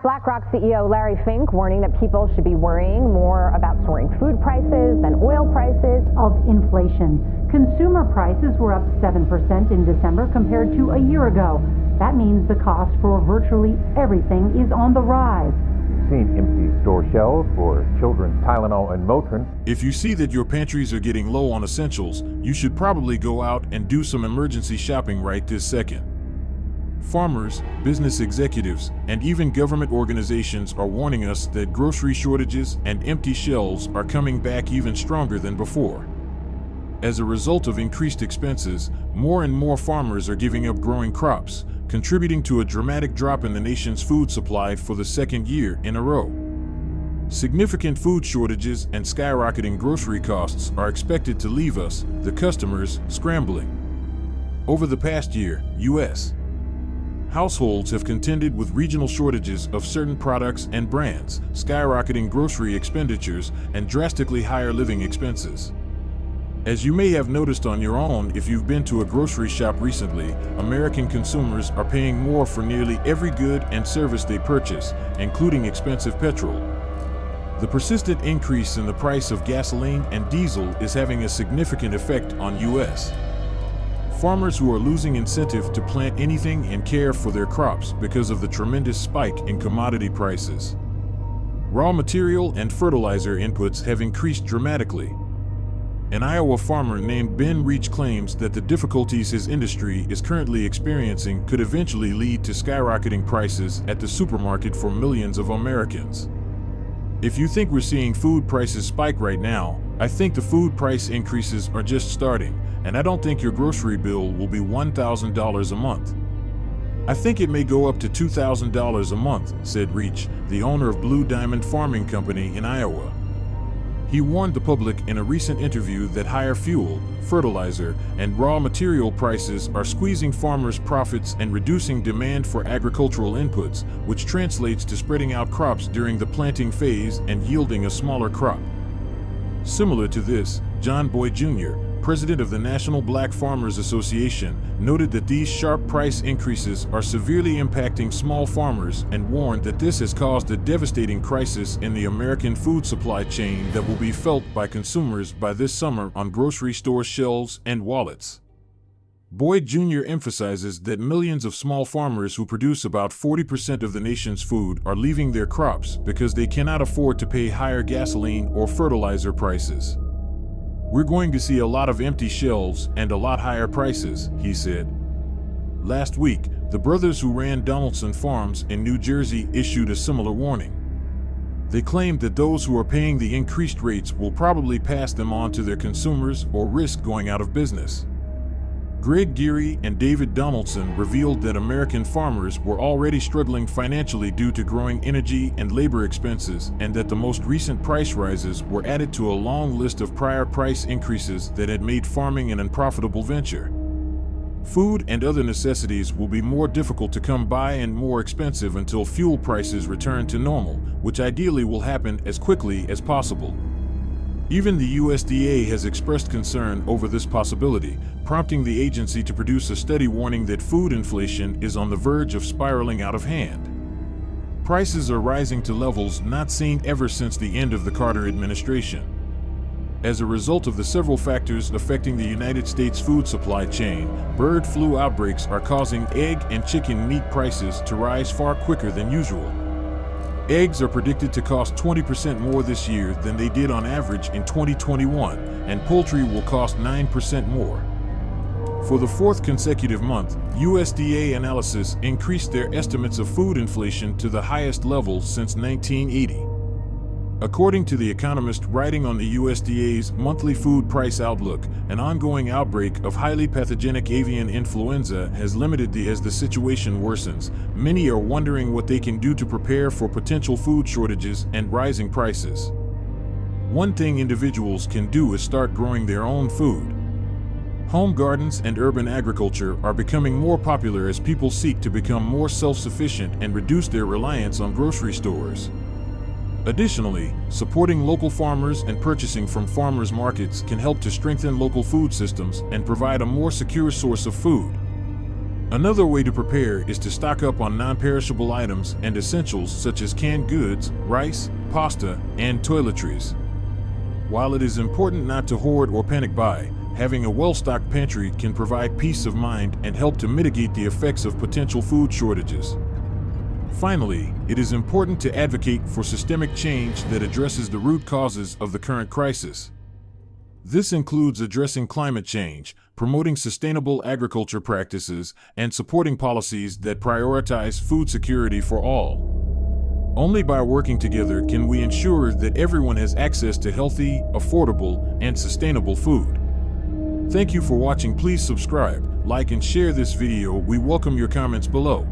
BlackRock CEO Larry Fink warning that people should be worrying more about soaring food prices than oil prices. Of inflation. Consumer prices were up 7% in December compared to a year ago. That means the cost for virtually everything is on the rise. Seen empty store shelves for children's Tylenol and Motrin. If you see that your pantries are getting low on essentials, you should probably go out and do some emergency shopping right this second. Farmers, business executives, and even government organizations are warning us that grocery shortages and empty shelves are coming back even stronger than before. As a result of increased expenses, more and more farmers are giving up growing crops, contributing to a dramatic drop in the nation's food supply for the second year in a row. Significant food shortages and skyrocketing grocery costs are expected to leave us, the customers, scrambling. Over the past year, U.S. households have contended with regional shortages of certain products and brands, skyrocketing grocery expenditures, and drastically higher living expenses. As you may have noticed on your own if you've been to a grocery shop recently, American consumers are paying more for nearly every good and service they purchase, including expensive petrol. The persistent increase in the price of gasoline and diesel is having a significant effect on U.S. farmers who are losing incentive to plant anything and care for their crops because of the tremendous spike in commodity prices. Raw material and fertilizer inputs have increased dramatically. An Iowa farmer named Ben Reach claims that the difficulties his industry is currently experiencing could eventually lead to skyrocketing prices at the supermarket for millions of Americans. If you think we're seeing food prices spike right now, I think the food price increases are just starting, and I don't think your grocery bill will be $1,000 a month. I think it may go up to $2,000 a month, said Reach, the owner of Blue Diamond Farming Company in Iowa. He warned the public in a recent interview that higher fuel, fertilizer, and raw material prices are squeezing farmers' profits and reducing demand for agricultural inputs, which translates to spreading out crops during the planting phase and yielding a smaller crop. Similar to this, John Boyd Jr., president of the National Black Farmers Association, noted that these sharp price increases are severely impacting small farmers and warned that this has caused a devastating crisis in the American food supply chain that will be felt by consumers by this summer on grocery store shelves and wallets. Boyd Jr. emphasizes that millions of small farmers who produce about 40% of the nation's food are leaving their crops because they cannot afford to pay higher gasoline or fertilizer prices. We're going to see a lot of empty shelves and a lot higher prices, he said. Last week, the brothers who ran Donaldson Farms in New Jersey issued a similar warning. They claimed that those who are paying the increased rates will probably pass them on to their consumers or risk going out of business. Greg Geary and David Donaldson revealed that American farmers were already struggling financially due to growing energy and labor expenses, and that the most recent price rises were added to a long list of prior price increases that had made farming an unprofitable venture. Food and other necessities will be more difficult to come by and more expensive until fuel prices return to normal, which ideally will happen as quickly as possible. Even the USDA has expressed concern over this possibility, prompting the agency to produce a study warning that food inflation is on the verge of spiraling out of hand. Prices are rising to levels not seen ever since the end of the Carter administration. As a result of the several factors affecting the United States food supply chain, bird flu outbreaks are causing egg and chicken meat prices to rise far quicker than usual. Eggs are predicted to cost 20% more this year than they did on average in 2021, and poultry will cost 9% more. For the fourth consecutive month, USDA analysis increased their estimates of food inflation to the highest level since 1980. According to the economist writing on the USDA's monthly food price outlook, an ongoing outbreak of highly pathogenic avian influenza has limited as the situation worsens. Many are wondering what they can do to prepare for potential food shortages and rising prices. One thing individuals can do is start growing their own food. Home gardens and urban agriculture are becoming more popular as people seek to become more self-sufficient and reduce their reliance on grocery stores. Additionally, supporting local farmers and purchasing from farmers markets can help to strengthen local food systems and provide a more secure source of food. Another way to prepare is to stock up on non-perishable items and essentials such as canned goods, rice, pasta, and toiletries. While it is important not to hoard or panic buy, having a well-stocked pantry can provide peace of mind and help to mitigate the effects of potential food shortages. Finally, it is important to advocate for systemic change that addresses the root causes of the current crisis. This includes addressing climate change, promoting sustainable agriculture practices, and supporting policies that prioritize food security for all. Only by working together can we ensure that everyone has access to healthy, affordable, and sustainable food. Thank you for watching. Please subscribe, like, and share this video. We welcome your comments below.